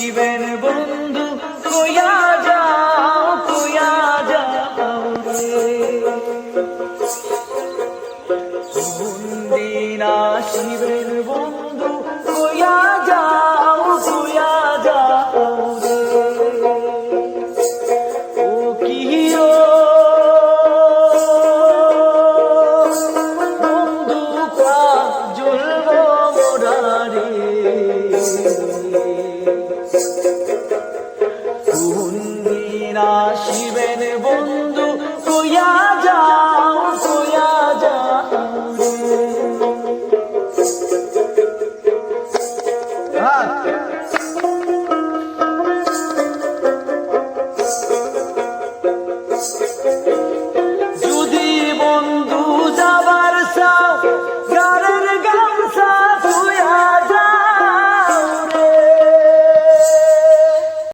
শিবেন বন্ধু কইয়া যাও রে। কোনদিন আসিবেন বন্ধু কইয়া যাও রে। ও কিও বন্ধু কাজল মোরারে, কোনদিন আসিবেন বন্ধু